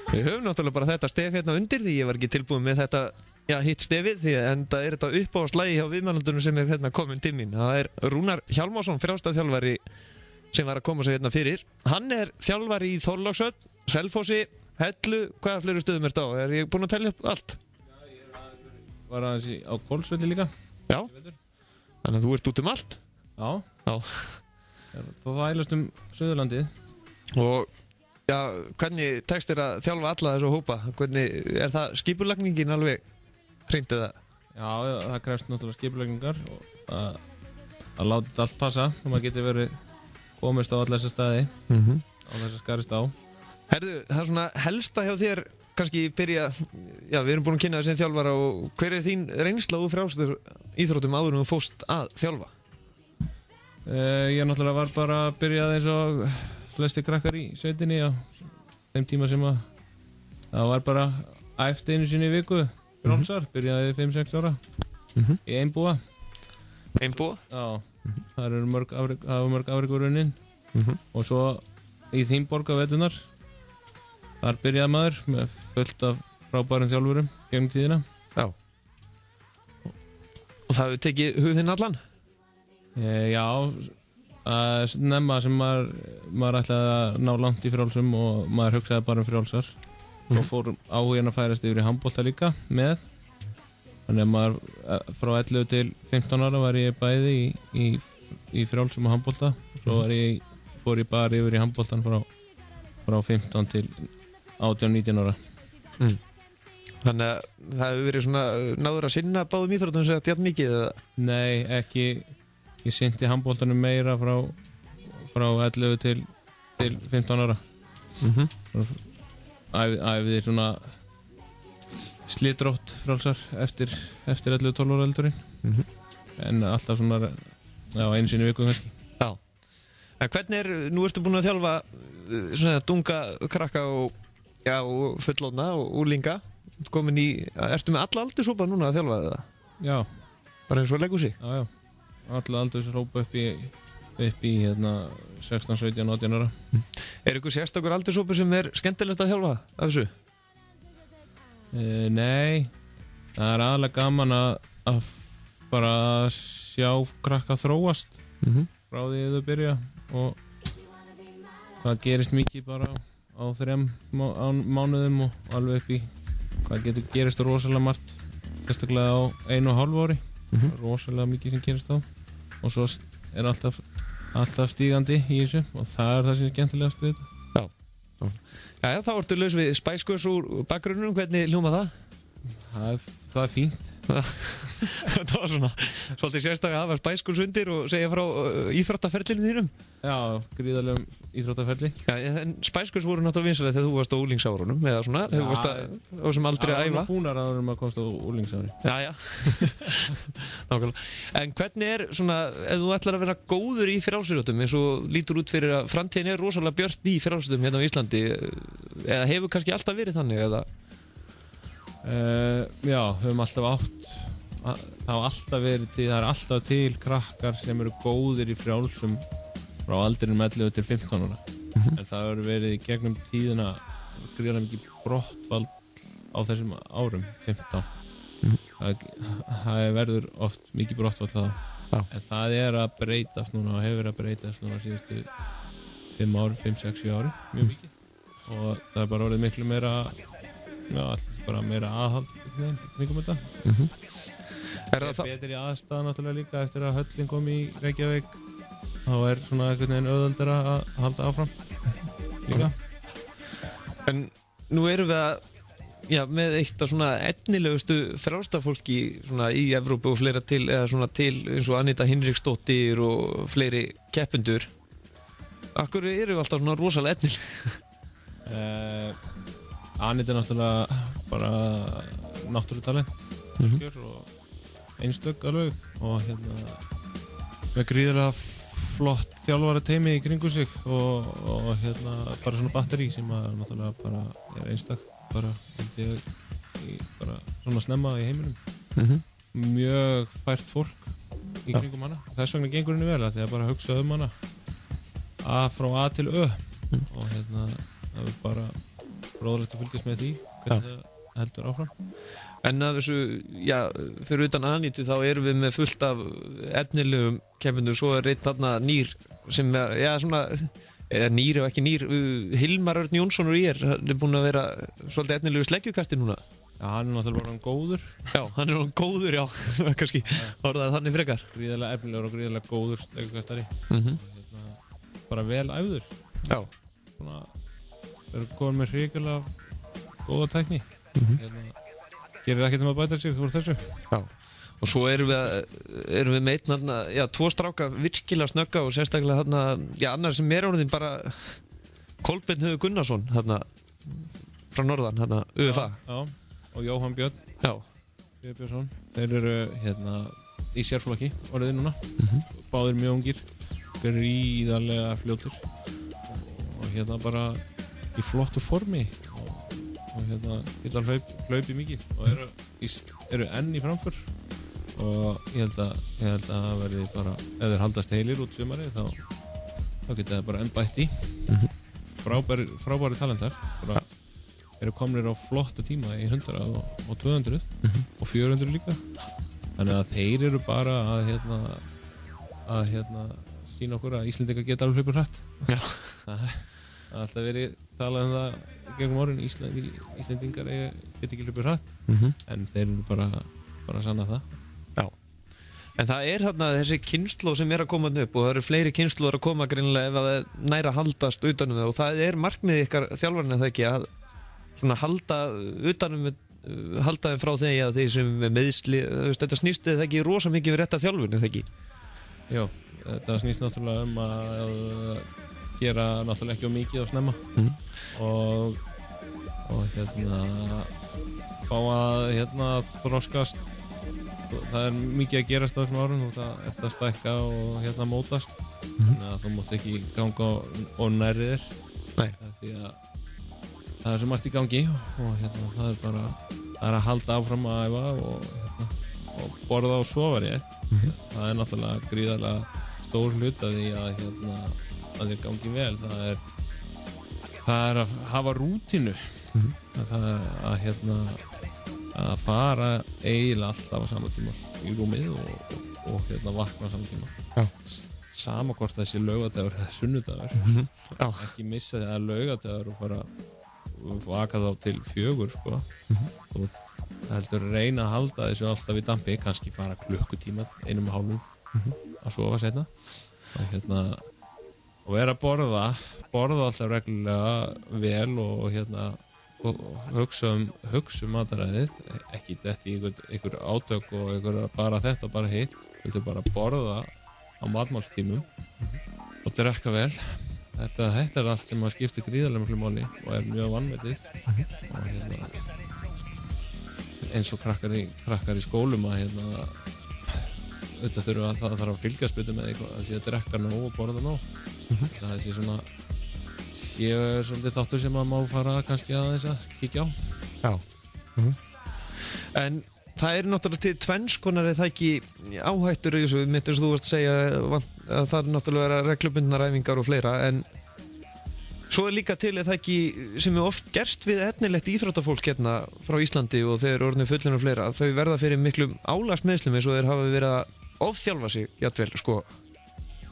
Við höfum náttúrulega bara þetta stef hérna undir því ég var ekki tilbúin með þetta hitt stefið því en það þetta uppáhaldsslagi hjá viðmælandunum sem hérna komin til mín. Það Rúnar Hjálmarsson, frjálstaþjálfari sem var að koma sig hérna fyrir. Hann þjálfari í Þorlákshöfn, Selfossi, Hellu, hvaða fleiri stöðum ertu á? Ég búinn að telja upp allt? Já, ég var aðeins á Hvolsvelli líka. Já, þannig að þú ert út allt? Já. Já. Þá þælast Suðurlandið. Og já, hvernig tekst þér að þjálfa alla þessu hópa? Hvernig, það skipulagningin alveg hreint eða? Já, það krefst náttúrulega skipulagningar og að láta þetta allt passa og maður getur verið komist á alla þessa staði á þess að skarist á. Herðu, það svona helsta hjá þér kannski byrja, já við erum búin að kynna þess að þjálfara og hver þín reynsla úr frjálsum íþróttum áður en þú fórst að þjálfa? Ég náttúrulega var bara að byrja eins og flesti krakkar í sveitinni á þeim tíma sem að það var bara æft einu sinni í viku frjálsar, byrjaði 5-6 ára í Einbúa. Einbúa? Já, það eru mörg afrikur runnin og svo í Þínborg á veturnar þar byrjaði maður með fullt af frábærum þjálfurum gegnum tíðina. Já. Og það hefur tekið hugðinn allan? Já, nefna sem maður ætlaði að ná langt í frjálsum og maður hugsaði bara frjálsar. Svo fór áhuginn að færast yfir í handbolta líka með. Þannig að maður frá 11 til 15 ára var ég bæði í frjálsum og handbolta. Svo fór ég bara yfir í handboltan frá 15 til 18-19 ára. Þannig að það hefur verið svona náður að sinna báðum íþróttum sem þetta mikið eða? Nei, ekki. Ég sinnti handboltanum meira frá 11 til 15 ára. Æfiði svona slitrótt frjálsar eftir 11-12 ára eldurinn. En alltaf svona einu sinni í viku kannski. Já. En hvernig nú ertu búin að þjálfa svona dunga krakka og fullorðna og úlinga. Ertu með alla aldurshópa núna að þjálfa það? Já. Bara eins og Legacy? Já. Alla aldurshópa upp í 16, 17, 18 ára. Ykkur sérstakur aldurshópur sem skemmtilegast að þjálfa af þessu? Nei, það aðalega gaman að bara sjá krakka þróast frá því að þau byrja og hvað gerist mikið bara á 3 mánuðum og alveg upp í hvað gerist rosalega margt sérstaklega á 1,5 ári rosalega mikið sem gerist á og svo alltaf stígandi í þessu og það það sem skemmtilegast við þetta. Já, þá ertu laus við Spice Girls úr bakgrunnum, hvernig hljóma það? Það fínt. Það var svona svolítið sérstaklega að hafa Spice Girls undir og segja frá íþróttaferlinu þínum? Já, gríðarlegum íþróttaferli. Já, en Spice Girls voru náttúrulega vinsalega þegar þú varst á úlingsárunum eða svona, þegar þú varst á sem aldrei að æfa. Já, það var búnar áður að komast á úlingsári. Já. Nákvæmlega. En hvernig svona, ef þú ætlar að vera góður í frjálsíþróttum eins og lítur út fyrir að framtíðin rosalega björt í frjálsíþróttum hérna á Íslandi eða hefur kannski alltaf verið þannig eða? Já, höfum alltaf átt það hafa alltaf verið til, það alltaf til krakkar sem eru góðir í frjálsum frá aldrinum 11 til 15 ára en það hefur verið í gegnum tíðina gríðarlega mikið brottfall á þessum árum 15 það verður oft mikið brottfall þá en það að breytast núna og hefur að breytast núna síðustu 5 ári, 5-6 ári mjög mikið og það bara orðið miklu meira bara meira aðhald kringum þetta betur í aðstæða náttúrulega líka eftir að höllin kom í Reykjavík þá svona einhvern veginn auðveldara að halda áfram líka En nú erum við með eitt af svona efnilegustu frjálstafólki svona í Evrópu og fleira til eða svona til eins og Anita Hinriksdóttir og fleiri keppendur Akkur eru við alltaf svona rosalega efnileg Anita náttúrulega bara náttúrutalent og einstök alveg og með gríðarlega flott þjálfara teimi í kringu sig og bara svona batteri sem náttúrulega bara einstakt bara svona snemma í heiminum mjög fært fólk í kringum hana þess vegna gengur henni vel að því að bara hugsa hana frá A til Ö og það er bara fróðlegt að fylgjast með því hvernig það heldur áfram. En að þessu, fyrir utan Anítu þá erum við með fullt af efnilegum keppendum, svo einn þarna nýr sem svona, eða nýr og ekki nýr, Hilmar Örn Jónsson og hann er búinn að vera svolítið efnilegu sleggjukasti núna. Já, hann er náttúrulega bara góður. Já, hann er góður, kannski orðað þannig frekar. Gríðarlega efnilegur og gríðarlega góður sleggjukastari. Bara vel æfður. Já. Svona, er komin með hrikalega góða tækni. Gerir ekkert að bæta sig úr þessu. Já, og svo erum við með einn þarna, tvo stráka virkilega snögga og sérstaklega þarna, annar sem er orðin bara Kolbeinn Höfu Gunnarsson þarna frá norðan, þarna UFA. Já, og Jóhann Björn. Já. Björnsson. Þeir eru í sérflokki orðið núna. Báðir mjög ungir, gríðarlega fljótir og bara í flottu formi. Og geta hlaupið mikið og eru enn í framför og ég held að verði bara, ef þeir haldast heilir út sumarið þá geta það bara enn bætt í. Frábæri talentar, eru komnir á flotta tíma í 100 og 200 og 400 líka, þannig að þeir eru bara að sýna okkur að Íslendingar geta alveg hlaupið hratt. Já. Það er alltaf verið talað það gegnum árin, Íslendingar geta ekki hlaupið hratt, en þeir eru bara að sanna það. Já, en það er þarna þessi kynslóð sem er að koma upp og það eru fleiri kynslóðar að koma greinilega ef það næra að haldast utanum það og það er markmið ykkar þjálfarinn það ekki að svona halda utanum halda þeim frá þeim að þeir sem með meðsli, þetta snýst það ekki rosa mikið við rétta þjálfun, eða ekki? Já, þetta snýst náttúrulega að gera náttúrulega ekki mikið á snemma og fá að þroskast. Það er mikið að gerast á þessum árum og það er að stækka og mótast, þannig að þú mátt ekki ganga og nærri þér. Nei. Því að það er svo margt í gangi og það er bara að halda áfram að æfa og borða og sofa rétt. Það er náttúrulega gríðarlega stór hlut af því að þér gangi vel. Það er að hafa rútínu. Það er að fara eiginlega alltaf á sama tíma í rúmið og vakna á sama tíma. Já. Sama hvort þessi laugardagur eða sunnudagur. Ekki missa því að laugardagur og fara vaka þá til 4 sko. Þú heldur að reyna að halda þessu alltaf í dampi, kannski fara klukkutíma, 1,5 að sofa seinna og vera að borða alltaf reglulega vel og hugsa mataræðið, ekki þetta í einhver átök og bara þetta og bara hitt, viltu bara borða á matmálstímum og drekka vel. Þetta er allt sem skiptir gríðarlega miklu máli og er mjög vanmetið og eins og krakkar í skólum að auðvitað þarf að fylgjast betur með eitthvað að sé að drekka nóg og borða nóg. Það sé svolítið þáttur sem að má fara kannski aðeins að kíkja á. Já. En það er náttúrulega til tvenns konar eða ekki áhættur í þessu, mitt eins og þú varst að segja að það er náttúrulega reglubundnar æfingar og fleira, en svo er líka til eða ekki sem er oft gerst við etnilegt íþróttafólk frá Íslandi og þeir eru orðnir fullin og fleira, þau verða fyrir miklum álagsmeiðslum eins og þeir hafa verið að ofþjálfa sig jafnvel, sko,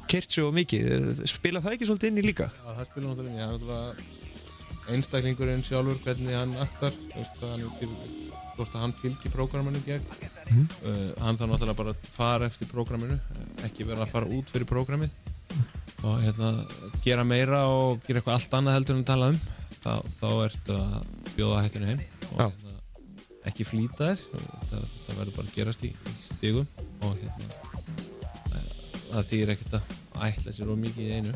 keyrt sig of mikið. Spila það ekki svolítið inn í líka? Já, það spila náttúrulega inn í. Það er náttúrulega einstaklingurinn sjálfur, hvernig hann aktar, hvort að hann fylgir prógraminu gegn. Hann þarf náttúrulega bara að fara eftir prógraminu, ekki vera að fara út fyrir prógramið og gera meira og gera eitthvað allt annað heldur en tala þá ertu að bjóða hættinu heim og ekki flýta þér. Það verður bara að gerast í stigum og það þýðir ekkert að ætla sér of mikið í einu.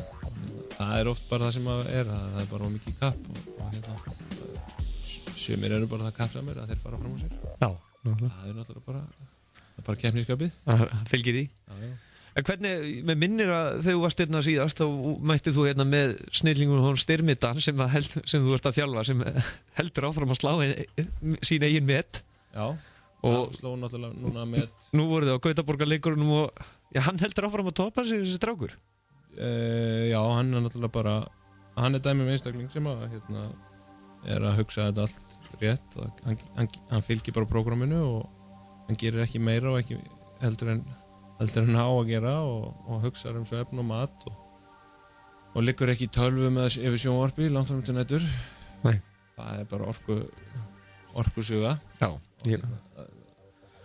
Það er oft bara það sem það er bara of mikið kapp og sumir eru bara það kappsamir að þeir fara fram á sér. Já, það er náttúrulega bara keppnisskapið. Fylgir í. Já. En hvernig, með minnir að þegar þú varst síðast, þá mættið þú með snillingun hún Styrmidan sem þú ert að þjálfa, sem heldur áfram að slá sín eigin met. Já, og sló náttúrulega núna met. Nú voru þið á Gautaborgarleikurunum og hann heldur áfram að toppa sig, þessi strákur. Já, hann er náttúrulega bara, hann dæmi einstakling sem að að hugsa þetta allt rétt hann fylgir bara prógramminu og hann gerir ekki meira og ekki heldur en á að gera og hugsar svefn og mat og liggur ekki í tölvu með yfir sjónvarpi langt fram til nætur. Nei. Það bara orkusuga. Já.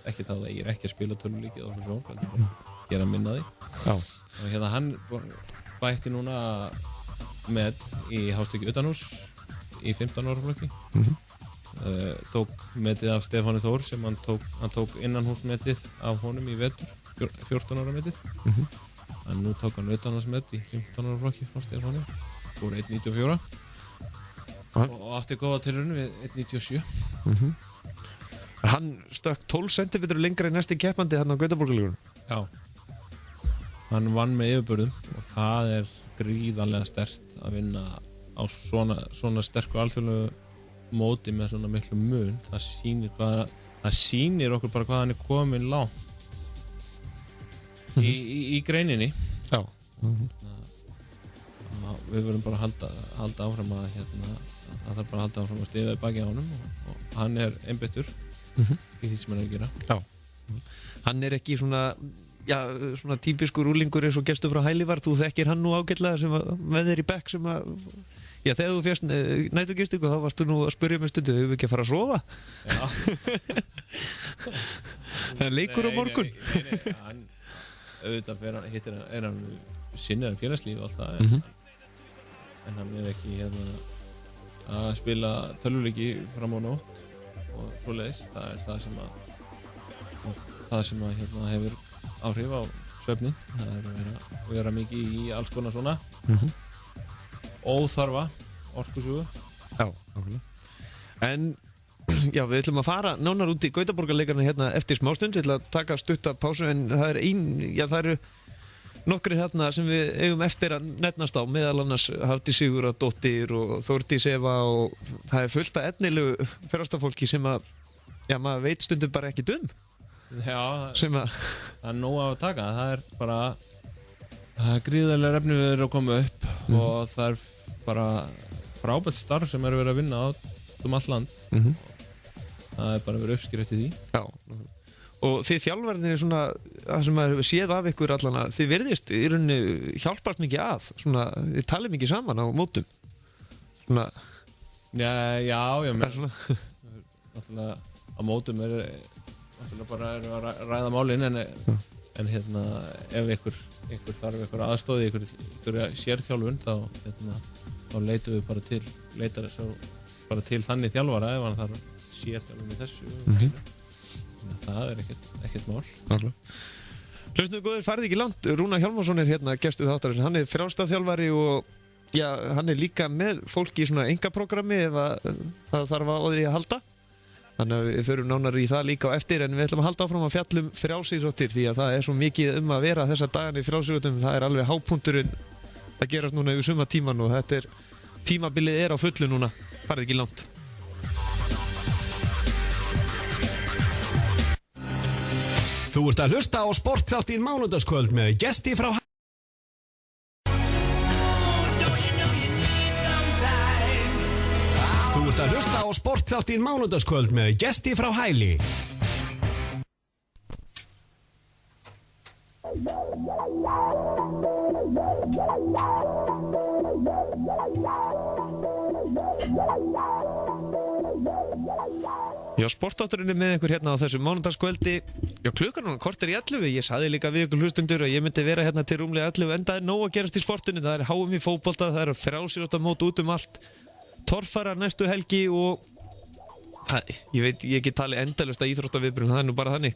Ekki það að ég ekki að spila tölvuleiki eða svona bara gera minna því. Já. Og hann bætti núna með í Hástöki utanhús í 15 ára flokki. Tók metið af Stefáni Þór sem hann tók innanhúsmetið af honum í vetur, 14 ára metið. En nú tók hann utanhúsmet í 15 ára flokki frá Stefáni, fór 1.94 og átti góða tilraun við 1.97. Hann stökk 12 cm lengra í næsti keppandi hann á Gautaborgarleikunum. Já. Hann vann með yfirburðum og það gríðarlega sterkt að vinna á svona sterku alþjóðlegu móti með svona miklu mun. Það sýnir okkur bara hvað hann komin langt í greininni. Já. Við verðum bara að halda áfram að það þarf bara að halda áfram að stiga í baki á honum og hann einbeittur í því sem hann að gera. Já. Hann ekki svona típiskur úlingur eins og gestur frá Hæli var. Þú þekkir hann nú ágætlega sem með þér í bekk sem að þegar þú férst næturgistingu þá varstu nú að spyrja mig stundu hefur við ekki að fara að sofa? Já. Hann leikur á morgun. Nei, hann auðvitað hann sinnir hann félagslíf og allt það en hann ekki að spila tölvuleiki fram á nótt og svoleiðis. Það sem að hefur áhrif á svefnin. Það að vera mikið í alls konar svona óþarfa orkusugu. Já, nákvæmlega. En já, við ætlum að fara nánar út í Gautaborgarleikarna eftir smástund. Við ætlum að taka stutta pásu en það eru nokkrir sem við eigum eftir að nefnast á, meðal annars Hafdís Sigurðardóttir og Þórdís Eva og það fullt af efnilegu ferðastafólki sem að maður veit stundum bara ekki Já, það nóg að taka. Það gríðarlega efni við erum að koma upp og það bara frábært starf sem verið að vinna á allt land. Það bara verið uppskrift í því. Já. Og þið þjálfarnir svona, það sem maður hefur séð af ykkur allan að þið virðist í rauninni hjálpast mikið að, svona, þið talið mikið saman á mótum. Svona. Já, náttúrulega á mótum náttúrulega bara að ræða málin en ef ykkur þarf aðstóð í ykkur sérþjálfun þá leitum við bara til þannig þjálfara ef hann þarf sérþjálfun í þessu. Það ekkert mál. Hlustum góðir, farið ekki langt. Rúnar Hjálmarsson gestur þáttarins. Hann frjálstaþjálfari og hann líka með fólki í svona engaprógrammi ef það þarf á því að halda. Þannig að við förum nánar í það líka á eftir en við ætlum að halda áfram að fjallum frjálsíþróttir því að það svo mikið að vera þessa dagana í frjálsíþróttum. Það alveg hápunkturinn að gerast núna yfir sumartíman og þetta tímabilið á fullu núna. Farið ekki langt. Þú ert að hlusta á sportþáttinn Mánudagskvöld með gesti frá Þú ert að hlusta á sportþáttinn Mánudagskvöld með gesti frá Hæli. Já, sportátturinn með ykkur á þessu mánudagskvöldi. Já, klukkan korter í 11. Ég sagði líka við ykkur hlustundur að ég myndi vera til rúmlega 11 en það nóg að gerast í sportunni. Það HM í fótbolta, það frjálsíþróttamót út allt. Torfarar næstu helgi og ég get talið endalaust að íþróttaviðburðum, það nú bara þannig.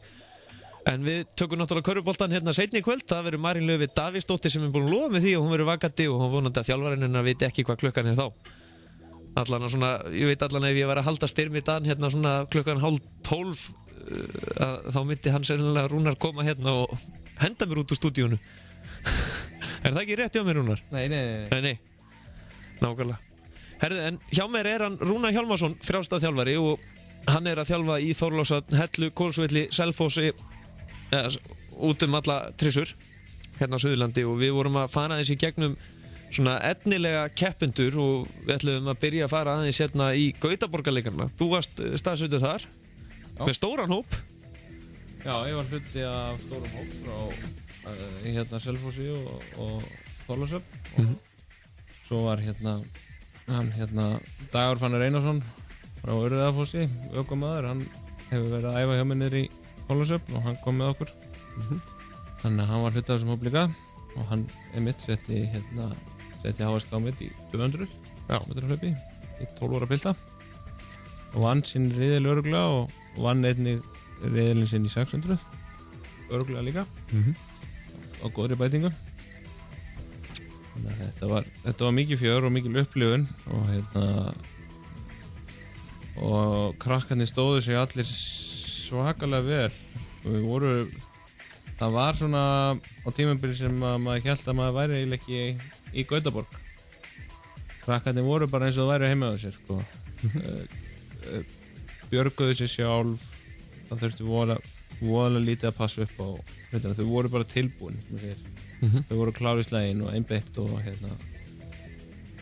En við tökum náttúrulega körfuboltan seinni í kvöld. Það verður Marín Löfi Davíðsdóttir sem búin að lofa með því og hún verður vakandi og hún vonandi að þjálfarinn hennar viti ekki hvað klukkan þá. Allan að svona, ég veit allan ef ég var að halda styrmi Dan svona klukkan 11:30 þá myndi hann sennilega Rúnar koma og henda mér út úr stúdíunu. Það ekki rétt hjá mér Rúnar? Nei. Nákvæmlega. Herðu, en hjá mér hann Rúnar Hjálmarsson, frjálstaþjálfari og hann að þjálfa í Þorlákshöfn, Hellu, Kólsvelli, Selfossi út alla trissur á Suðurlandi og við vorum að fara þessi gegnum svona etnilega keppendur og við ætlum að byrja að fara aðeins hérna í Gautaborgarleikarna. Þú varst staðsettur þar með stóran hóp. Já, ég var hluti af stórum hóp frá hérna Selfossi og Þorlákshöfn og svo var hann Dagur Fannar Einarsson frá Urriðafossi, ökumaður, hann hefur verið að æfa hjá mér niður í Þorlákshöfn og hann kom með okkur. Þannig að hann var hluti af þessum hóp líka og hann setti HSK mitt í 200 metrarhlaupi í 12 ára pilta og vann sinn riðil örugglega og vann einnig riðilinn sinn í 600 örugglega líka á góðri bætingu. Þannig að þetta var mikið fjör og mikil upplifun og krakkarnir stóðu sig allir svakalega vel og það var svona á tímabili sem maður hélt að maður væri eiginlega ekki í Gautaborg. Krakkarnir voru bara eins og það væri heima á sér sko. Björguðu sér sjálf, það þurfti voðalega lítið að passa upp á hlutina. Þau voru bara tilbúin, sem maður segir. Þau voru klár í slaginn og einbeitt og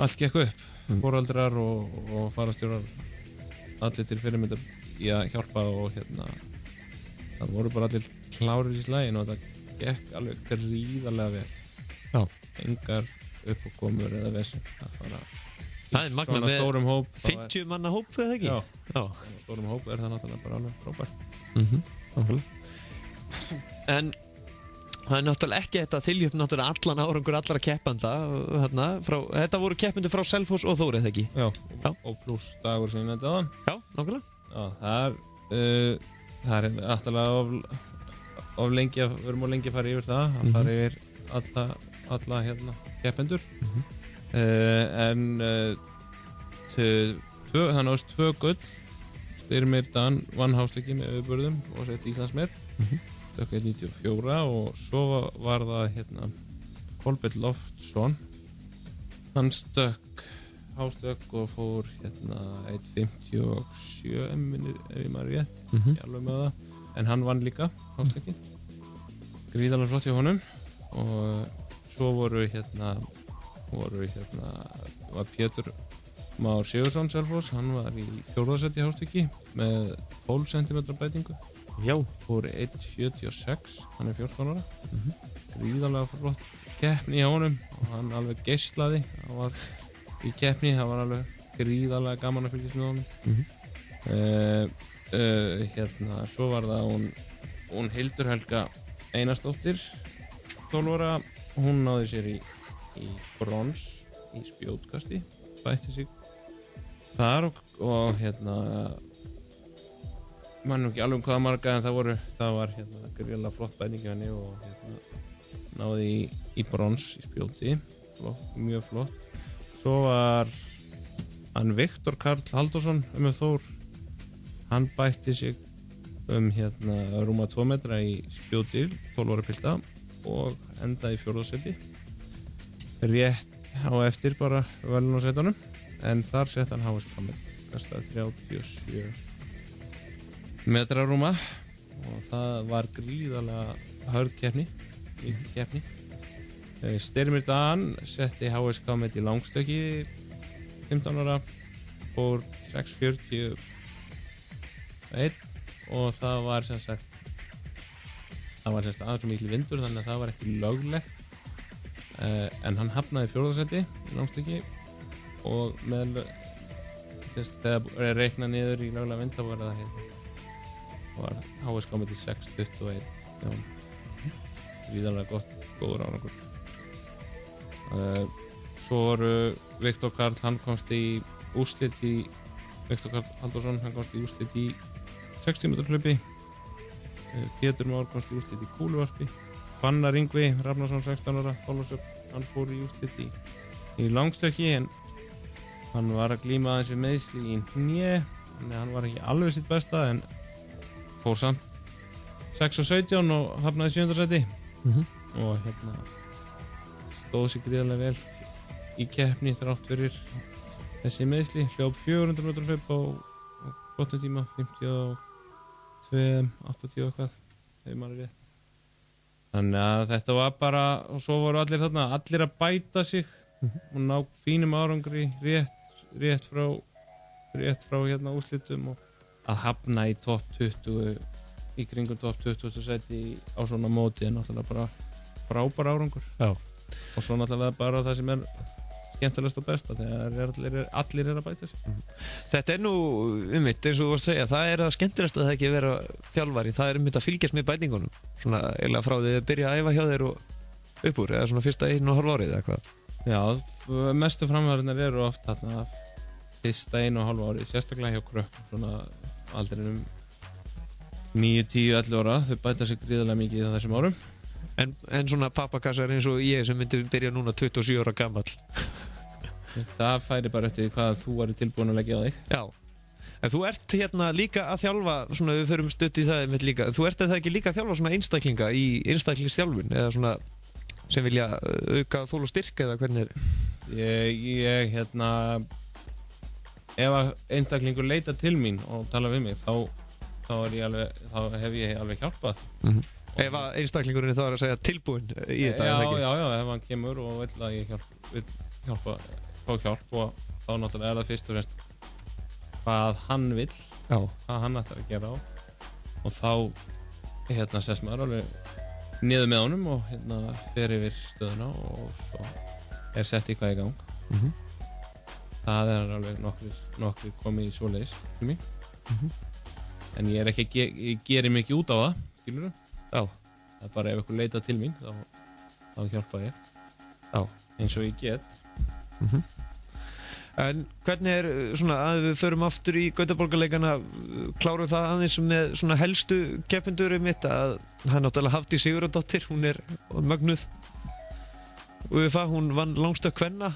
allt gekk upp. Foreldrar og farastjórar allir til fyrirmyndar í að hjálpa og það voru bara allir klárir í slaginn og þetta gekk alveg gríðarlega vel. Já. Engar uppákomur eða vesen. Það er magnað með stórum hóp, 50 manna hóp, eða ekki? Já. Stórum hóp það náttúrulega bara alveg frábært. En það er náttúrulega ekki þetta þylja upp náttúrulega allan árangur allra keppanda þetta voru keppendur frá Selfoss og Þór, eða ekki? Já. Og pluss Dagur sem ég nefndi áðan. Já, nákvæmlega. Já, það er náttúrulega of lengi við erum of lengi að fara yfir það að fara yfir alla keppendur en það náðust 2 gull. Styrmir Dan vann hásleiki með yfirbörðum og sett Íslandsmet stökk 1.94 og svo var það Kolbeinn Loftsson, hann stökk hástökk og fór 1.57 ef ég maður rétt, ég alveg með það, en hann vann líka hástökkin, gríðarlega flott hjá honum. Og svo voru var Pétur Már Sigursson Selfoss, hann var í 4. sæti hástökki með 12 cm breytingu. Já. Fór 1.76, hann er 14 ára. Gríðarlega flott keppni hjá honum og hann alveg geislaði. Hann var í keppni, það var alveg gríðarlega gaman að fylgjast með honum. Svo var það hún Hildur Helga Einarsdóttir, 12 ára. Hún náði sér í brons í spjótkasti, bætti sig þar og mann ekki alveg hvaða marga en það var gríðarlega flott bæting hjá henni og náði í brons í spjóti, mjög flott. Svo var hann Viktor Karl Halldórsson Þór, hann bætti sig rúma 2 metra í spjóti, 12 ára pilta og endaði í 4. sæti, rétt á eftir bara verðlaunasætunum, en þar sett hann HSK með kastaði 37 metra rúma og það var gríðarlega hörð keppni, mikil keppni. Styrmir Dan setti HSK með í langstökki 15 ára, fór 6.41 og það var sem sagt aðeins svo mikil vindur þannig að það var ekki löglegt, en hann hafnaði 4. sæti í langstökki og þegar reiknað niður í löglega vind þá var það var HSK með til 6.21. Víðanlega góður árangur. Svo voru Viktor Karl, hann komst í úrslit Viktor Karl Halldórsson, hann komst í úrslit í 60 metra hlaupi. Pétur Már komst í úrslit í kúluvarpi. Fannar Yngvi Rafnarsson, 16 ára, Þorlákshöfn, hann fór í úrslit í langstökki en hann var að glíma aðeins við meiðsli í hné, þannig að hann var ekki alveg sitt besta en fór samt 6.17 og hafnaði 7. sæti og stóð sig gríðarlega vel í keppni þrátt fyrir þessi meiðsli, hljóp 400 metra hlaup á flottum tíma, 52, 80 eitthvað, hefur maður rétt. Þannig að þetta var bara, og svo voru allir að bæta sig og ná fínum árangri rétt frá hérna úrslitum og að hafna í topp 20 í kringum topp 20 sæti á svona móti náttúrulega bara frábær árangur. Já. Og svo náttúrulega bara það sem skemmtilegast og besta þegar allir að bæta sig. Þetta nú einmitt eins og þú varst að segja, það það skemmtilegast að það ekki vera þjálfari, það einmitt að fylgjast með bætingunum svona eiginlega frá því að byrja að æfa hjá þér og upp úr, eða svona fyrsta 1,5 árið eða hvað. Já, mestu framfærinnar eru oft þarna fyrsta 1,5 árið, sérstaklega hjá krökkum svona aldrinum 9, 10, 11 ára, þau bæta sig gríðarlega mikið á þessum árum. En svona pappakassar eins og ég sem myndi byrja núna 27 ára gamall. Það færi bara eftir hvað þú væri tilbúin að leggja á þig. Já, en þú ert hérna líka að þjálfa, svona við förum stutt í það einmitt líka, þú ert það ekki líka að þjálfa svona einstaklinga í einstaklingsþjálfun eða svona sem vilja auka þol og styrk eða hvernig Ég ef að einstaklingur leita til mín og tala við mig þá hef ég alveg hjálpað. Ef að einstaklingurinn þá að segja tilbúin í þetta Já, ef hann kemur og vill að ég hjálpa fá hjálp og þá náttúrulega það fyrst og fremst hvað hann vill, hvað hann ætlar að gera og þá sest maður alveg niður með honum og fer yfir stöðuna og svo sett eitthvað í gang. Það alveg nokkri komið í svoleiðis til mín. En ég ég gerir mig ekki út á það, skilurðu? Já. Það bara ef ykkur leita til mín þá hjálpa ég. Já. Eins og ég get. En hvernig svona að við förum aftur í Gautaborgarleikana, klárum það aðeins með svona helstu keppendur mitt að hann náttúrulega Hafdís Sigurðardóttir, hún mögnuð og hún vann langstökk kvenna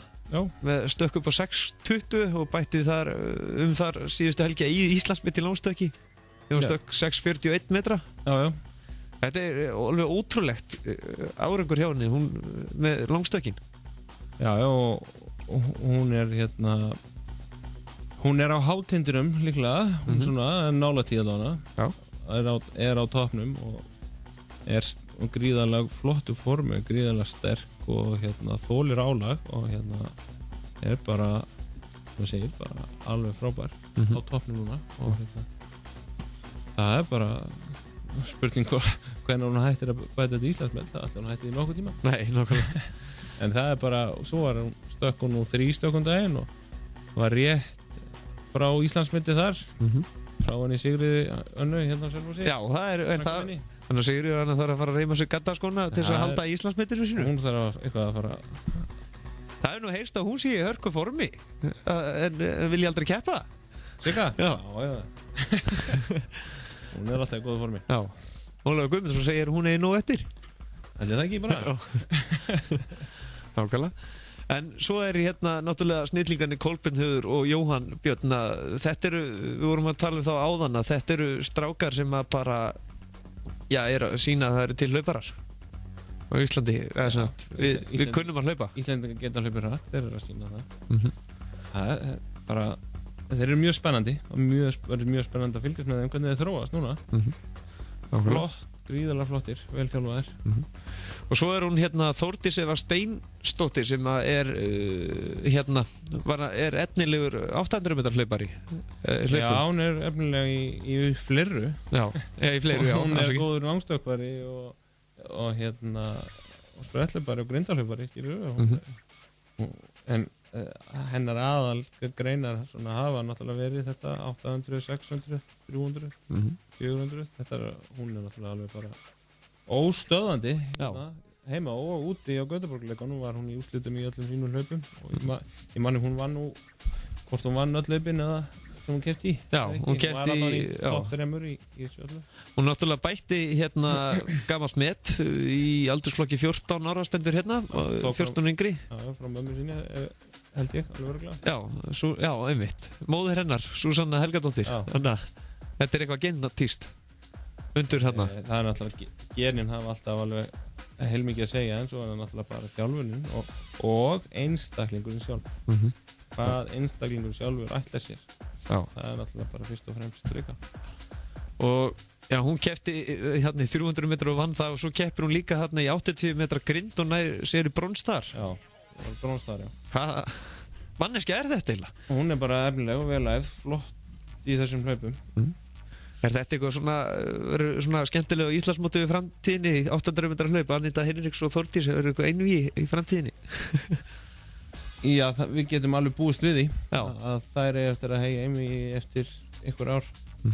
með stökk upp á 6.20 og bætti þar síðustu helgi í Íslandsmet í langstökki. Það stökk 6.41 metra. Já. Þetta alveg ótrúlegt árangur hjá henni, hún með langstökkin. Já, og hún hún á hátindurum líklega, hún svona nálægt í hana. Já. Er á toppnum og gríðarlega flottu formi, gríðarlega sterk og þolir álag og bara bara alveg frábær á toppnum núna og það bara spurning hvernig hún hættir að bæta þetta Íslandsmet, það ætlar hún hætti í nokkuð tíma. Nei, nákvæmlega. En það bara, svo stökk hún 3 stökkum daginn og var rétt frá Íslandsmeti þar, frá henni Sigriði Önnu Selfossi. Já, það þannig að Sigriður hann þarf að fara að reyma sig gaddaskona til þess að halda Íslandsmetinu sínu. Hún þarf eitthvað að fara. Það nú heyrst að hún sé í hörku formi, en vil ég aldrei keppa? Sigga? Já. Hún alltaf í góðu formi. Já. Ólafur Guðmundsson segir hún nóg eftir. Ætli það ekki bara? Nákvæmlega. En svo náttúrulega snillingarnir Kolbeinn Höður og Jóhann Björn. Þetta við vorum að tala þá áðan að þetta strákar sem að bara að sína að það til hlauparar á Íslandi. Við kunnum að hlaupa. Íslendingar geta hlaupið hratt, þeir að sína það. Það bara, þeir mjög spennandi og mjög spennandi að fylgjast með þeim hvernig þeir þróast núna. Flott, gríðarlega flottir, vel þjálfaðir. Og svo hún Þórdís Eva Steinsdóttir sem er efnilegur 800 metrar hlaupari. Já, hún efnileg í fleirru. Já, í fleirru, já. Hún góður langstökkvari og spretthlaupari og grindahlaupari, en hennar aðal greinar hafa náttúrulega verið þetta 800, 600, 300, 400. Hún náttúrulega alveg bara óstöðandi heima og úti á Gautaborgarleikunum var hún í úrslitum í öllum sínum hlaupum og ég manni hún vann hvort hún vann öll hlaupin eða sem hún keppti í. Já, hún keppti í topp 3 í þessu öllu. Hún náttúrulega bætti gamalt met í aldursflokki 14 ára stendur 14 yngri. Já, frá mömmu sinni held ég, alveg öruglega. Já, einmitt. Móðir hennar, Súsanna Helgadóttir. Þannig að þetta eitthvað genatíst undur hérna. Það náttúrulega, genin hafa alltaf alveg heilmikið að segja en svo náttúrulega bara þjálfunin og einstaklingurinn sjálf. Hvað einstaklingurinn sjálfur ætla sér. Það náttúrulega bara fyrst og fremst tryggja. Og hún keppti í 300 metra og vann það og svo keppir hún líka í 80 metra grind og nær sér í brons þar. Já. brónstar, já. Hvað manneskja þetta eiginlega? Hún bara efnileg og vel æfð, flott í þessum hlaupum. Er þetta eitthvað svona skemmtilega Íslandsmótið við framtíðinni, 800 metrar hlaup, Anita Hinriks og Þórdís, er eitthvað einvígi í framtíðinni? Já, við getum alveg búist við því að þær eftir að heyja einvígi eftir einhver ár.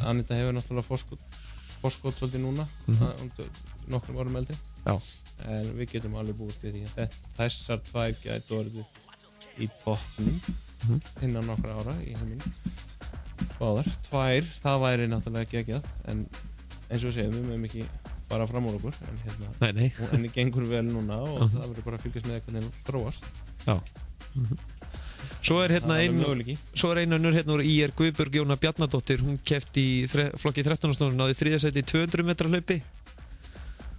Anita hefur náttúrulega forskot svolítið núna, nokkrum árum eldri. Já. En við getum alveg búist við því að þessar tvær gætu orðið í toppnum innan nokkra ára í heiminum. Báðar, tvær, það væri náttúrulega geggjað, en eins og við segjum, við mögum ekki bara fram úr okkur, en henni gengur vel núna og það verður bara að fylgjast með hvernig henni þróast. Já. Svo er ein önnur hérna úr IR Guðbjörg Jóna Bjarnadóttir, hún keppti í flokki 13. náði 3. sæti í 200 metra hlaupi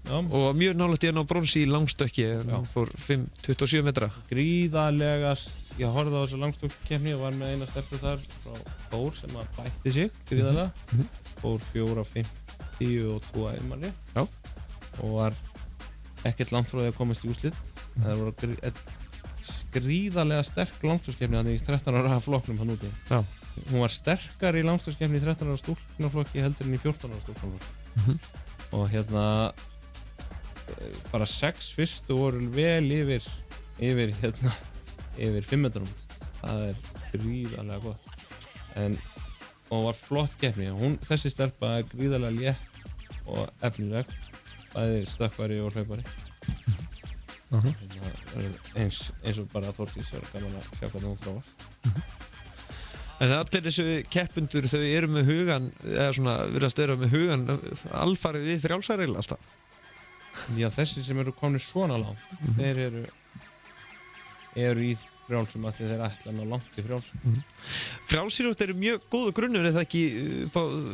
og mjög nálægt í hann á bronsi í langstökki, hann fór 5.27 metra. Gríðarlega, ég horfði á þessu langstökkkeppni og var með eina stelpu þar frá Þór sem að bætti sig gríðarlega, fór 4.50 og 2 einmanni og var ekkert langt frá því að komast í úrslit. Það voru gríðarlega sterk langstökkkeppni þannig í 13 ára flokknum hann úti. Já. Hún var sterkar í langstökkkeppni í 13 ára stúlknaflokki heldur en í 14 ára stúlknaflokki. Og bara 6 fyrstu voru vel yfir 5 metrum. Það er gríðarlega gott. Og var flott keppni. Þessi stelpa er gríðarlega létt og efnileg, bæði stökkvari og hlaupari. Eins og bara Þórdís er gaman að sjá hvernig hún þróast. En allir þessu keppendur, þau eru með hugan, eða svona virðast vera með hugan alfarið við frjálsarreil alltaf. Já, þessi sem eru komnir svona langt, þeir eru í frjálsum að þeir ætla að ná langt í frjálsum. Frjálsíþrótt eru mjög góða grunnur, er það ekki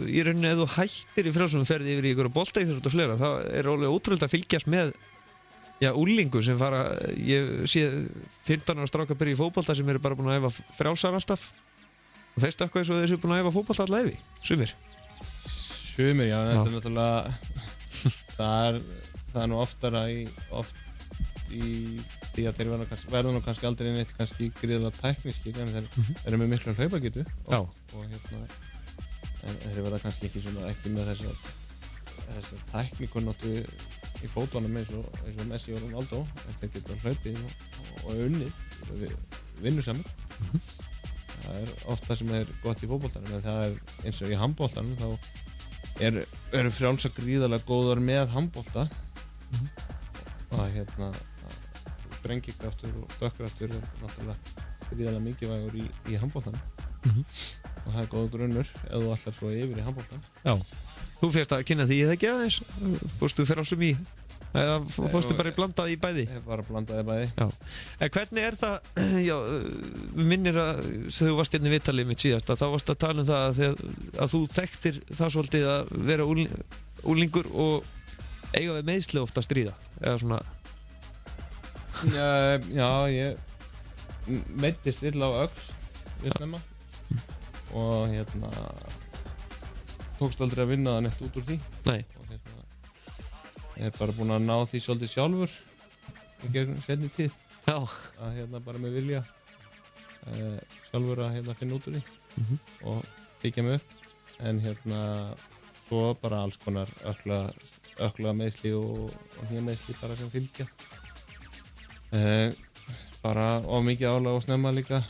í rauninni ef þú hættir í frjálsum ferði yfir í ykkur boltaíþrótt og fleira, það er alveg ótrúlega að fylgjast með úlingu sem fara, ég sé 15 ára strákar byrja í fótbolta sem eru bara búin að æfa frjálsar alltaf og þeir stökkva eins og þeir eru búin að æfa fótbolta alla ævi, sumir, já, þetta er náttúrulega það er nú oftara í því að þeir verða nú kannski aldrei neitt kannski gríðarlega tæknískir en þeir eru með mikla hlaupagetu og þeir verða kannski ekki með þessa tækníkunnáttu í fótunum eins og Messi og Ronaldo, en þeir geta hlaupið og unnið vinnusamur. Það er oft það sem er gott í fótboltanum, en það er eins og í handboltanum þá eru frjálsar gríðarlega góðar með handbolta. Sprengikraftur og stökkkraftur er náttúrulega gríðarlega mikilvægur í handboltanum og það er góð grunnur ef þú ætlar svo yfir í handboltanum. Já. Þú fyrst að kynna því eða ekki aðeins? Fórstu frjálsum í? Eða fórstu bara blandað í bæði? Ég bara blandaði bæði. Já. En hvernig er það, við minnir að þegar þú varst hérna í viðtalið mitt síðast, að þá varst að tala um það að þú þekktir það svolítið að vera úlingur og eiga við meiðsli ofta að stríða, eða svona? Já, ég meiddist illa á öxl við snemma og tókst aldrei að vinna það neitt út úr því. Nei. Og ég er bara búinn að ná því svolítið sjálfur í gegnum seinni tíð. Já. Að bara með vilja sjálfur að finna út úr því og byggja mig upp. En svo bara alls konar ökkla meiðsli og hnémeiðsli bara sem fylgja. Bara of mikið álag og snemma líka.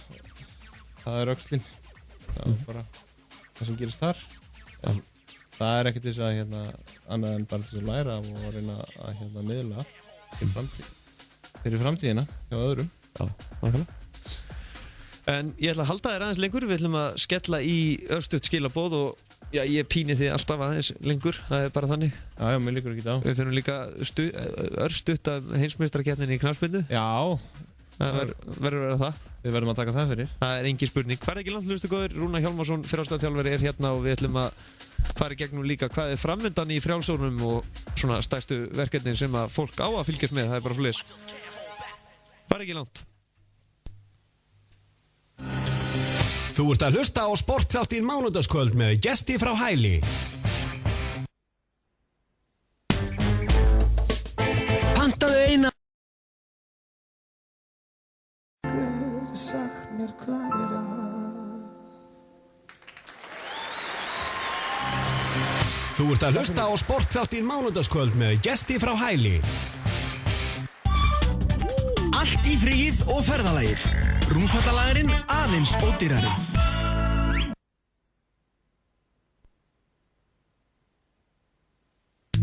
Það er öxlin. Það er bara það sem gerist þar. En það er ekkert þess að annað en bara þess að læra og reyna að miðla fyrir framtíðina hjá öðrum. Já, nákvæmlega. En ég ætla að halda þér aðeins lengur, við ætlum að skella í örstutt skilaboð og ég píni þið alltaf aðeins lengur, það er bara þannig. Já, mér líkur ekki á. Við þurfum líka örstutt af heimsmeistarakeppninni í knattspyrnu. Já. Það verður að vera það. Við verðum að taka það fyrir. Það er engin spurning. Hvað er ekki langt, hlustu góður? Rúnar Hjálmarsson, fyrrastöðarþjálfari, er hérna og við ætlum að fara í gegnum líka hvað er framöndan í frjálsórnum og svona stærstu verkefnin sem að fólk á að fylgjast með. Það er bara svoleiðis. Hvað er ekki langt? Þú ert að hlusta á Sportþáttinn mánudagskvöld með gesti frá Hæli. Pantaðu eina mér hvað að. Þú ert að hlusta á sportþáttinn Mánudagskvöld með gesti frá Hæli. Allt í fríið og ferðalagið. Rúmfattalagurinn aðeins ódýrari.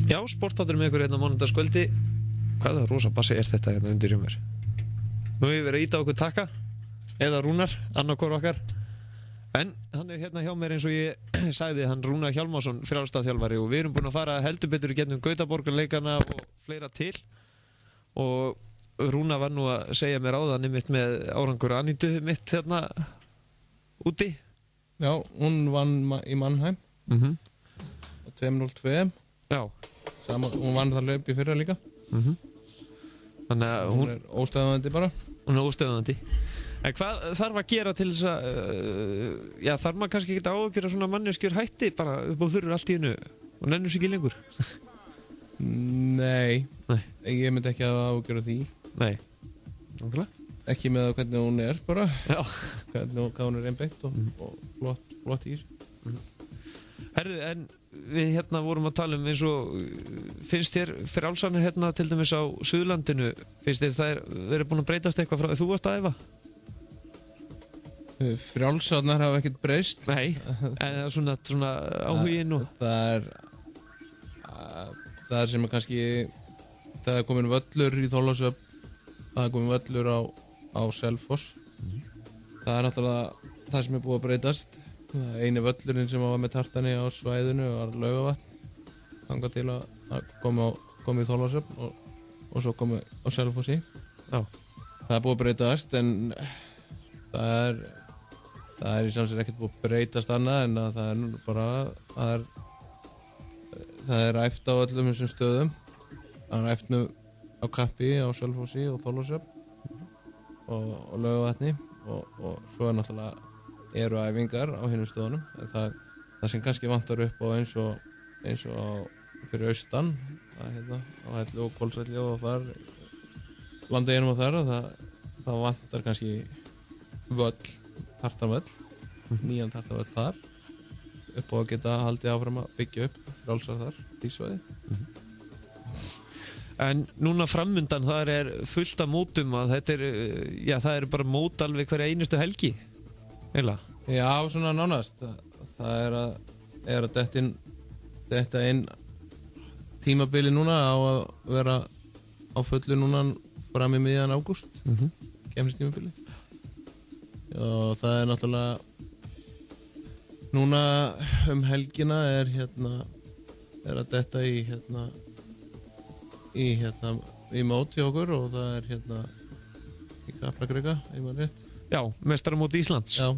Já, sportþáttur með ykkur hérna mánudagskvöldi. Hvaða rosa bassi þetta hérna undir hjá mér? Nú hefur verið að íta okkur taka eða Rúnar, annarkor okkar. En hann hérna hjá mér eins og ég sagði, hann Rúnar Hjálmarsson, frjálstaðþjálfari, og við erum búin að fara heldur betur í gegnum Gautaborgarleikana og fleira til. Og Rúnar var nú að segja mér áðan mitt með árangur Anítu mitt hérna úti. Já, hún vann í Mannheim. 2:02. Já. Hún vann það hlaup í fyrra líka. Þannig að hún er óstöðvandi bara. Hún er óstöðvandi. En hvað þarf að gera til þess að, já, þarf maður kannski ekki að ágjöra svona manneskjur hætti bara upp á þurru allt í hennu og nennur sig ekki lengur? Nei, ég myndi ekki að ágjöra því. Nei, nákvæmlega. Ekki með hvernig hún er bara. Já. Hvað hún er einbeitt og flott í þessu. Herðu, en við hérna vorum að tala eins og, finnst þér frjálsanir hérna til dæmis á Suðurlandinu, finnst þér það verið búin að breytast eitthvað frá, þú varst að æfa? Frjálsarnar hafa ekkert breyst. Nei, en svona áhuginn og það er sem er kannski, það er komin völlur í Þorlákshöfn, það er komin völlur á Selfoss. Það er náttúrulega það sem er búið að breytast. Eini völlurinn sem var með tartani á svæðinu var Laugavatn, þangað til að koma í Þorlákshöfn og svo komi á Selfossi. Já. Það er búið að breytast, en það er í samsett ekkert búið að breytast annað en að það er nú bara það er æft á öllum þessum stöðum. Það er æft nú á Kappi, á Selfossi og Þorlákshöfn og Laugavatni og svo er náttúrulega eru æfingar á hinum stöðunum. Það sem kannski vantar upp á eins og fyrir austan hérna, á Hellu og Hvolsvelli og þar landeginum og þar það vantar kannski völl, tartanvöll, nýjan tartanvöll þar upp á að geta haldið áfram að byggja upp frjálsar þar, því svæði. En núna framundan þar er fullt af mótum að þetta já, það er bara mót alveg hverja einustu helgi, eiginlega? Já, svona nánast. Það er að detta inn tímabili núna á að vera á fullu núna fram í miðjan ágúst, kemstímabili. Og það er náttúrulega núna helgina er að detta í mót hjá okkur og það er í Kaplakrika, ég maður rétt. Já, meistaramót Íslands. Já.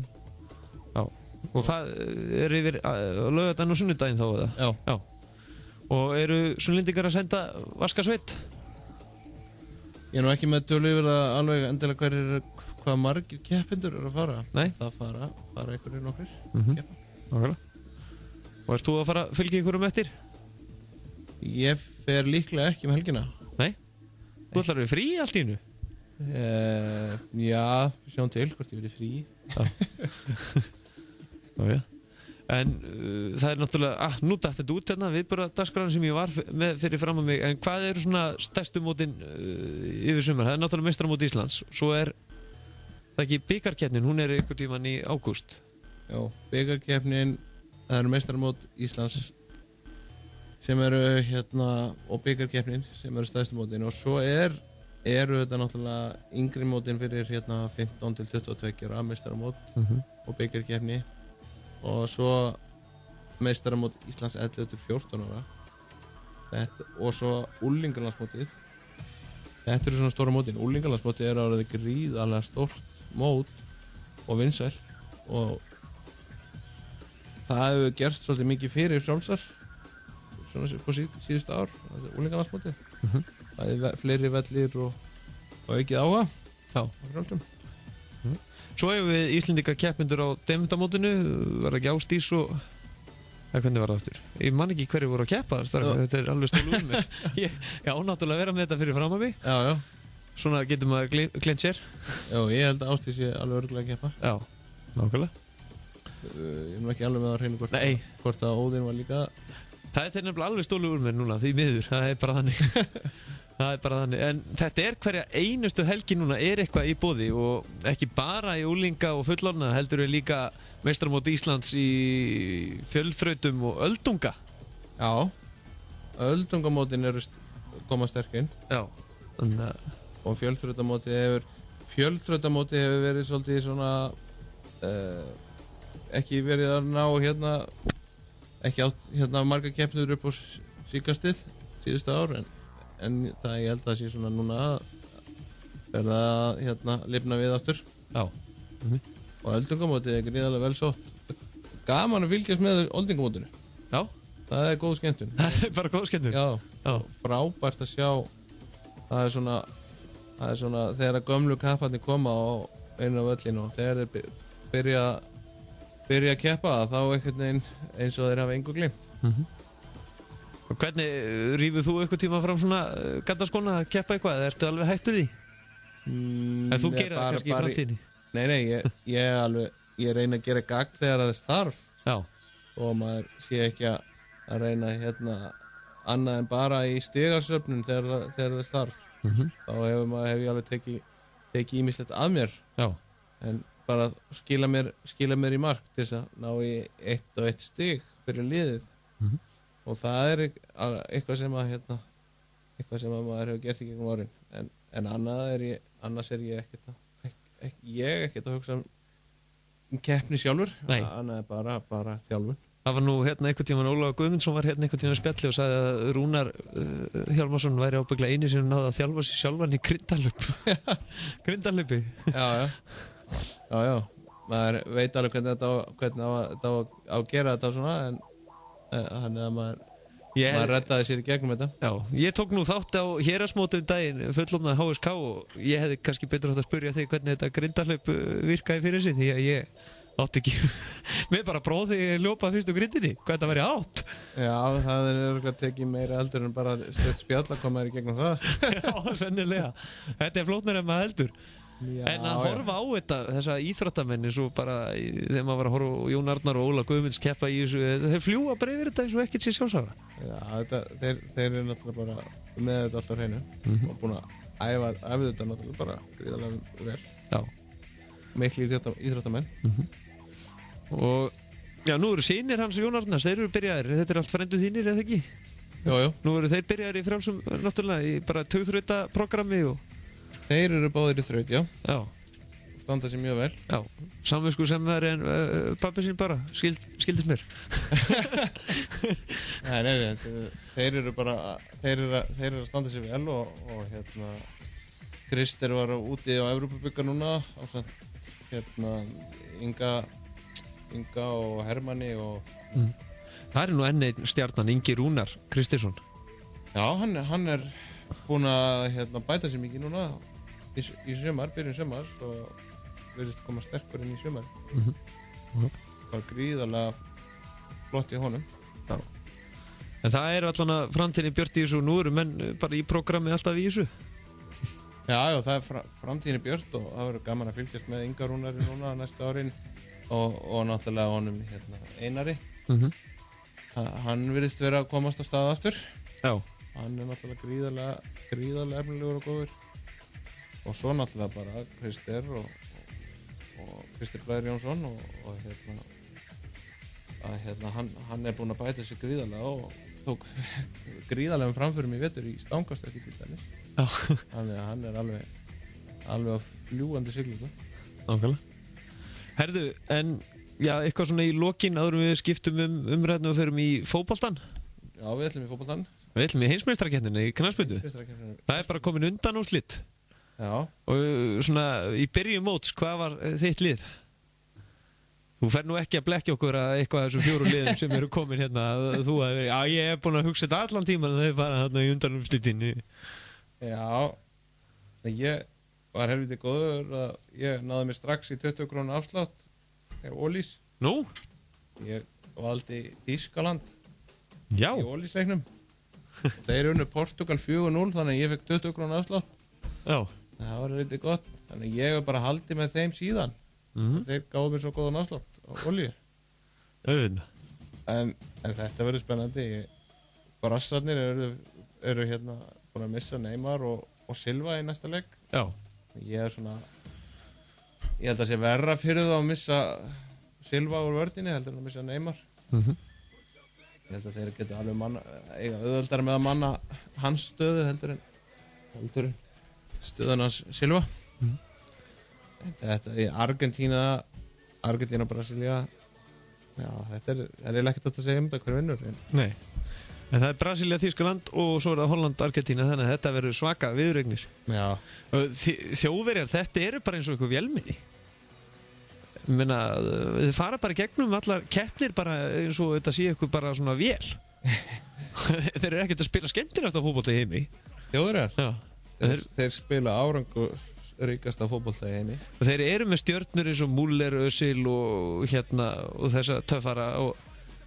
Og það er yfir laugardaginn og sunnudaginn þá, eða? Já. Og eru sunnlendingar að senda vaskasveit? Ég er nú ekki með tölu yfir það alveg endilega hvað margir keppendur eru að fara. Nei. Það fara einhverjir nokkrir keppa. Nákvæmlega. Og ert þú að fara að fylgja einhverjum eftir? Ég fer líklega ekki með helgina. Nei? Þú ætlar að vera frí allt í einu? Já, sjáum til hvort ég verið frí. Já. En það er náttúrulega, nú datt þetta út hérna, viðburðardagskrán sem ég var með fyrir fram að mig, en hvað eru svona stærstu mótin yfir sumar? Það er náttúrulega meistaramót Íslands, svo er það ekki bikarkeppnin, hún er einhvern tímann í ágúst. Já, bikarkeppnin, það eru meistaramót Íslands sem eru og bikarkeppnin sem eru stærstu mótin og svo eru þetta náttúrulega yngri mótin fyrir 15 til 22 ára meistaramót og bikarkeppni. Og svo meistaramót Íslands 11 til 14 ára og svo úlingalandsmótið. Þetta eru svona stóra mótin. Úlingalandsmótið er árið gríðarlega stórt mót og vinsælt og það hefur gert svolítið mikið fyrir frjálsar svona på síðustu ár, úlingalandsmótið. Það er fleiri vellir og aukið áhuga á frjálsum. Svo hefur við Íslendinga keppendur á demundamótinu, var ekki Ásdís og hvernig var það aftur? Ég man ekki hverju voru að keppa þetta er alveg stólu um mig. Ég ánáttúrulega að vera með þetta fyrir fram að mig. Já. svona getur maður gleymt sér. Já, ég held að Ásdís sé alveg örugglega að keppa. Já, nákvæmlega. Ég er ekki alveg með að reyna hvort að Óðinn var líka. Það er nefnilega alveg stólið úr mér núna, því miður, það er bara þannig. Það er bara þannig, en þetta hverja einustu helgi núna eitthvað í boði og ekki bara í unglinga og fullorðna, heldur við líka meistaramót Íslands í fjölþrautum og öldunga. Já, öldungamótin koma sterkinn. Já, þannig að... Og fjölþrautamóti hefur verið svolítið svona, ekki verið að ná ekki átt marga keppnur upp á síkastið síðustu ár, en það ég held að það sé svona núna að verða lifna við aftur. Já. Og öldungamótið gríðarlega vel sótt. Gaman að fylgjast með öldungamótinu. Já. Það góð skemmtun. Það bara góð skemmtun. Já. Frábært að sjá. Það er svona þegar gömlu kapparnir koma á einu af völlinu og þegar þeir byrja að keppa þá einhvern veginn eins og þeir hafa engu gleymt. Og hvernig rífur þú eitthvað tíma fram svona gaddaskóna að keppa eitthvað eða ertu alveg hættur því? En þú gerir það kannski í framtíðinni? Nei, ég reyna að gera gagn þegar það er starf. Já. Og maður sé ekki að reyna annað en bara í stigasöfnun þegar það er starf. Þá hef ég alveg tekið ýmislegt að mér. Já. En bara skila mér í mark til þess að ná í 1 stig fyrir liðið. Og það eitthvað sem að maður hefur gert í gegnum árin. En annars er ég ekkert að hugsa um keppni sjálfur. Nei. Annað er bara þjálfun. Það var nú einhvern tímann Ólafur Guðmundsson var einhvern tímann spjalli og sagði að Rúnar Hjálmarsson væri ábygglega eini sem náði að þjálfa sig sjálfan í grindalöpi. Já. Maður veit alveg hvernig þetta á að gera þetta svona, en þannig að maður reddaði sér í gegnum þetta. Já, ég tók nú þátt á héraðsmóti daginn fullofnaði HSK og ég hefði kannski betur átt að spyrja þig hvernig þetta grindalöp virkaði fyrir sig, því að ég átti ekki með bara próf þegar ég ljópaði fyrst á grindinni hvað þetta væri átt. Já, það er örugglega tekið meira heldur en bara spjall að koma þér í gegnum það. Já, sennilega. Þetta flóknara en maður heldur. Já, en að horfa á þessa íþróttamenn eins og bara þegar maður var að horfa á Jón Arnar og Óla Guðmunds keppa í þessu, þeir fljúga bara yfir þetta eins og ekkert sé sjálfsagða. Já, þeir eru náttúrulega bara með þetta alltaf hreinu og búin að æfa þetta náttúrulega bara gríðarlega vel. Já. Miklir íþróttamenn. Og já, nú eru synir hans Jón Arnars, þeir eru byrjaðir, þetta er allt frændu þínir eða ekki? Jú. Nú eru þeir byrjaðir í frjálsum náttúrulega í bara tugþrautaprogrammi og þeir eru báðir í þraut, já. Já. Standa sér mjög vel. Já. Samvisku sem það en pabbi sín bara skildist mér. Nei, þeir eru að standa sér vel og Krister var úti á Evrópubikar núna ásamt Inga og Hermanni og það er nú enn einn stjarnan, Ingi Rúnar Kristinsson. Já, hann er búinn að bæta sér mikið núna í sumar, byrjun sumars og verðist koma sterkur inn í sumar. Það var gríðarlega flott í honum. Já. En það er allan að framtíðin björt í þessu og nú eru menn bara í prógrammi alltaf í þessu. Já, það er framtíðin björt og það verður gaman að fylgjast með Inga Rúnari núna næsta árin og náttúrulega honum Einari. Hann virðist vera að komast á stað aftur. Já. Hann er náttúrulega gríðarlega efnilegur og góður. Og svo náttúrulega bara Krister og Krister Blær Jónsson og hann er búinn að bæta sig gríðarlega og tók gríðarlega framförum í vetur í stangastökki til dæmis. Já. Þannig að hann er alveg á fljúgandi siglingu. Nákvæmlega. Herðu, en já, eitthvað svona í lokin áður við skiptum umræðinu og förum í fótboltan? Já, við ætlum í fótboltan. Við ætlum í heimsmeistarakeppnina í knattspyrnu. Það er bara komin undan og slitt. Já. Og svona í byrjun móts, hvað var þitt lið? Þú fer nú ekki að blekkja okkur að eitthvað af þessum 4 liðum sem eru komin hérna þú að vera, já ég er búinn að hugsa þetta allan tíman en þau fara hérna í undanúrslitinni. Já, ég var helviti góður að ég náði mér strax í 20 krónu afslátt Ólís. Nú? Ég valdi Þýskaland. Já. Í Ólísleiknum. Þeir unnu Portugal 4-0 þannig að ég fekk 20 krónu afslátt. Já. Það var lítið gott, þannig ég hef bara haldið með þeim síðan. Þeir gáðu mér svo góðan afslátt á olíu. En þetta verður spennandi. Brassarnir eru hérna búin að missa Neymar og Silva í næsta leik. Já. Ég held að sé verra fyrir það að missa Silva úr vörninni heldur en að missa Neymar. Ég held að þeir geta alveg eiga auðveldara með að manna hans stöðu heldur en stöðun hans Silva. Þetta í Argentína, Brasilia, já, þetta er ekkert að segja þetta hver vinnur. Nei, en það Brasilia, Þýskaland og svo það Holland, Argentína, þannig að þetta verður svaka viðuregnir. Já. Þjóðverjar, þetta eru bara eins og eitthvað vélmenni. Ég meina, þið fara bara gegnum allar keppnir bara eins og þetta sé eitthvað bara svona vél. Þeir eru ekkert að spila skemmtilegasta fótbolta í heimi. Þjóðverjar? Já. Þeir spila ríkasta fótbolta í heimi. Þeir eru með stjörnur eins og Müller, Özil og þessa töffara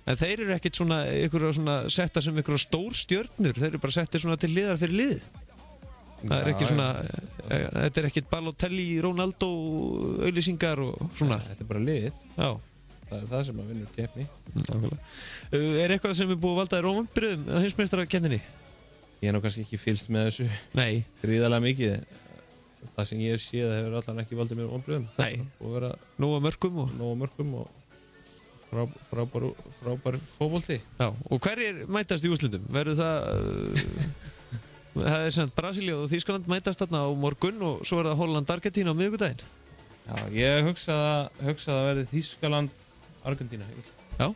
en þeir eru ekkert svona setta sem einhverja stór stjörnur, þeir eru bara settir svona til liðar fyrir lið. Það er ekki svona þetta er ekkert Balotelli, Ronaldo auglýsingar og svona. Þetta er bara lið. Já. Það er það sem að vinnur keppni. Er eitthvað sem er búið að valda í rómanbröðum á heimsmeistarakeppninni? Ég nú kannski ekki fylgst með þessu. Nei. Gríðarlega mikið. Það sem ég sé það hefur allan ekki valdið mér vonbrigðum. Nei. Og vera nógu mörkum og frábær fótbolti. Já. Og hverjir mætast í úrslitum? Verður það er sem Brasilia og Þýskaland mætast þarna á morgun og svo er það Holland, Argentína á miðvikudaginn. Já, ég hugsa að verði Þýskaland, Argentína. Já.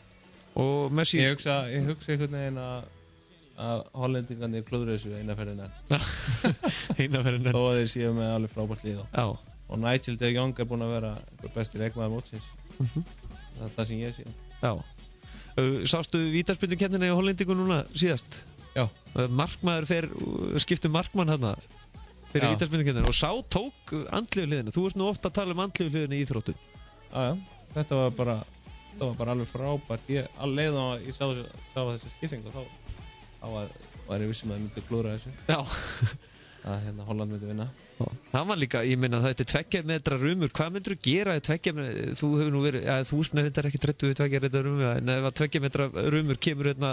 Og Messi. Ég hugsa einhvern veginn að hollendingarnir klúðra þessu eina ferðina. Eina ferðina. Þó að þeir séu með alveg frábært lið. Já. Og Nigel de Jong er búinn að vera besti leikmaður mótsins. Það er það sem ég sé. Já. Sástu vítaspyrnukeppnina í hollendingu núna síðast? Já. Markmaður skiptir markmann hérna fyrir vítaspyrnukeppnina og sá tók andlegu hliðina. Þú ert nú ofta að tala um andlegu hliðina í íþróttum. Já. Þetta var bara alveg frábært. Ég sá þessi skiptingu þá var ég vissum að það myndi klúðra þessu. Já. Að Holland myndi vinna. Það var líka, ég meina þetta er 2 metra rumur. Hvað myndir þú gera í 2 metra? Þú hefur nú verið, þú er ekki trættu við 2 metra rumur, en ef að 2 metra rumur kemur hérna,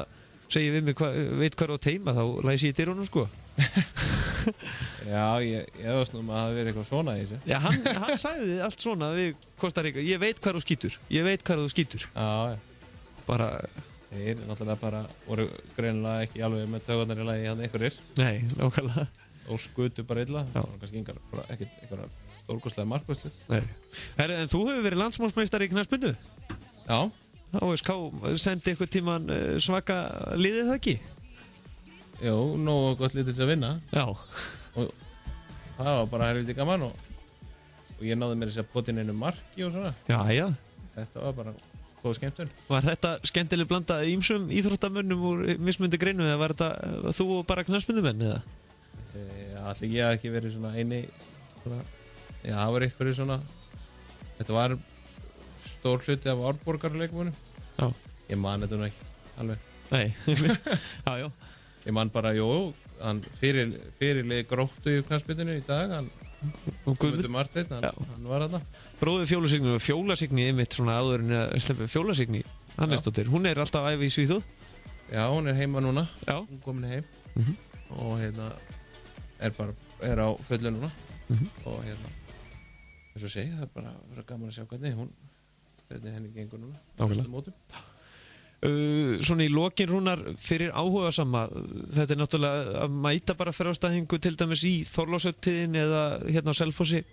segir við mig, veit hvað er á teima, þá læs ég í dyrunum, sko. Já, ég veist nú að það hafi verið eitthvað svona í þessu. Já, hann sagði allt svona við Costa Rica. Ég veit hvað þú skýtur. Já. Bara... Þeir náttúrulega bara voru greinilega ekki alveg með tökurnar í lagi hann einhverjir. Nei, nákvæmlega. Og skutu bara illa. Það var kannski ekkert einhverja stórkostlega markvörslu. Nei. Herri, en þú hefur verið landsmálsmeistari í knattspyrnu? Já. HSK sendi eitthvað tíman svaka liðið það ekki? Jú, nógu gott lítið til að vinna. Já. Og það var bara helviti gaman og ég náði mér að segja potinn einu marki og svona. Já. Þetta var bara góð skemmtun. Var þetta skemmtileg blanda ýmsum íþróttamönnum úr mismundi greinu eða var þetta þú og bara knattspyrnumenn eða? Allir ég hef ekki verið svona eini svona, já, það var einhverju svona þetta var stór hluti af Árborgarleikmunum. Já. Ég man þetta nú ekki alveg. Nei. Já. Ég man bara, hann fyrirlið Gróttu í knattspyrnunni í dag, hann Guðmundur Marteinn, hann var þarna. Bróðir Fjólasigni einmitt svona áður en að sleppa Fjólasigni Hannesdóttir, hún er alltaf að æfa í Svíþjóð. Já, hún er heima núna. Já. Hún komin heim. Og er á fullu núna. Og eins og segi, það er bara gaman að sjá hvernig henni gengur núna. Næstu mótum. Svona í lokin Rúnar fyrir áhugasama, þetta er náttúrulega að mæta bara ferðarstaðingu til dæmis í Þorlákshöfn eða hérna á Selfossi.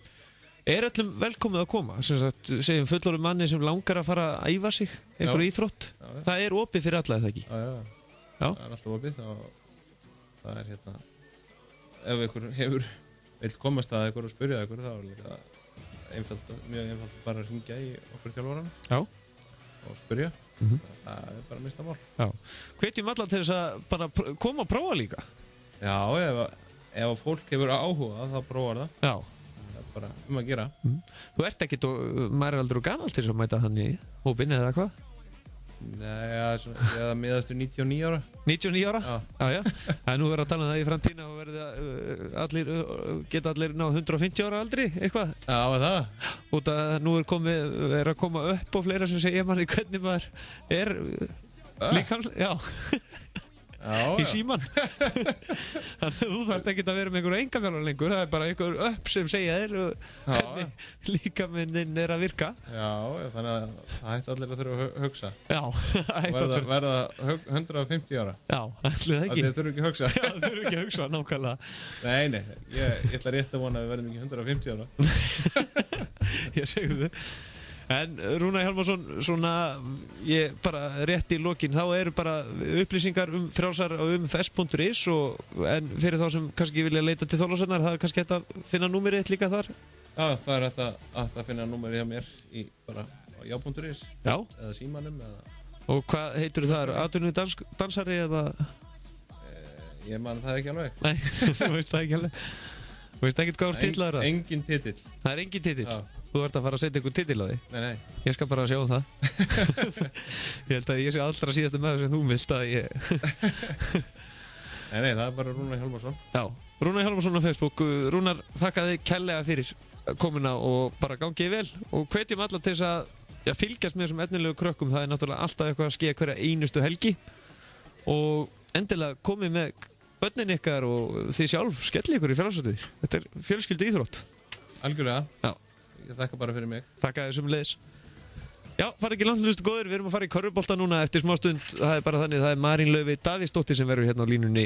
Er öllum velkomið að koma? Segjum fullorðum manni sem langar að fara að æfa sig einhverju íþrótt. Það er opið fyrir alla, eða ekki? Já. Það er alltaf opið. Það er ef einhver vill komast að einhver og spyrja einhver, þá er líka mjög einfalt bara að hringja í okkur þjálfarann. Já. Og spyrja. Það er bara mista mál. Já. Hvetjum alla til þess að bara koma og prófa líka. Já, ef fólk hefur áhuga þá prófar það. Já. Það er bara að gera. Þú ert ekkert maður er aldrei gamall til þess að mæta hann í hópinn eða hvað? Nei, eða miðast við 99 ára. 99 ára? Já. Það er nú verið að tala um það í framtíðina og geta allir náð 150 ára aldri, eitthvað. Já, það. Út að nú er að koma upp og fleira sem segja manni hvernig maður er líkamslega, í síman. Þannig að þú þarft ekki að vera með einhverju engaþjálfara lengur, það er bara einhver upp sem segja þér hvernig líkaminn er að virka. Já, þannig að það hætti allir að þurfa að hugsa. Já, verða 150 ára. Já, ætli það ekki. Þið þurfum ekki að hugsa. Já, þið þurfum ekki að hugsa, nákvæmlega. Nei, ég ætla rétt að vona að við verðum ekki 150 ára. Ég segðu þau. En Rúnar Hjálmarsson, svona, ég bara rétt í lokin, þá eru bara upplýsingar frjálsar og fest.is en fyrir þá sem kannski vilja leita til Þorlákshafnar, það er kannski hægt að finna númerið líka þar? Já, það er hægt að finna númerið hjá mér í bara já.is eða símanum eða... Og hvað heitir það? Atvinnu dansari eða? Ég man það ekki alveg. Nei, þú veist það ekki alveg. Þú veist ekkert hvað titlaður það? Engin titill. Það er engin titill? Já. Þú ert að fara að setja einhvern titill á því? Nei. Ég skal bara sjá það. Ég held að ég sé allra síðasti maður sem þú vilt að ég... Nei, það er bara Rúnar Hjálmarsson. Já, Rúnar Hjálmarsson á Facebook. Rúnar, þakka þig kærlega fyrir komuna og bara gangið vel og hvetjum alla til þess að fylgjast með þessum efnilegu krökkum. Það er náttúrulega alltaf eitthvað að skeia hverja einustu helgi og endilega komið með börnin ykkar og þið sjálf skellið ykkur í frjálsrættið. Þetta er fjölskyldu íþrótt. Algjörlega. Já. Ég þakka bara fyrir mig. Þakka þér sömuleiðis. Já, fara ekki langt hlustu góður. Við erum að fara í körfubolta núna eftir smá stund. Það er bara þannig, það er Marín Laufey Davíðsdóttir sem verður hérna á línunni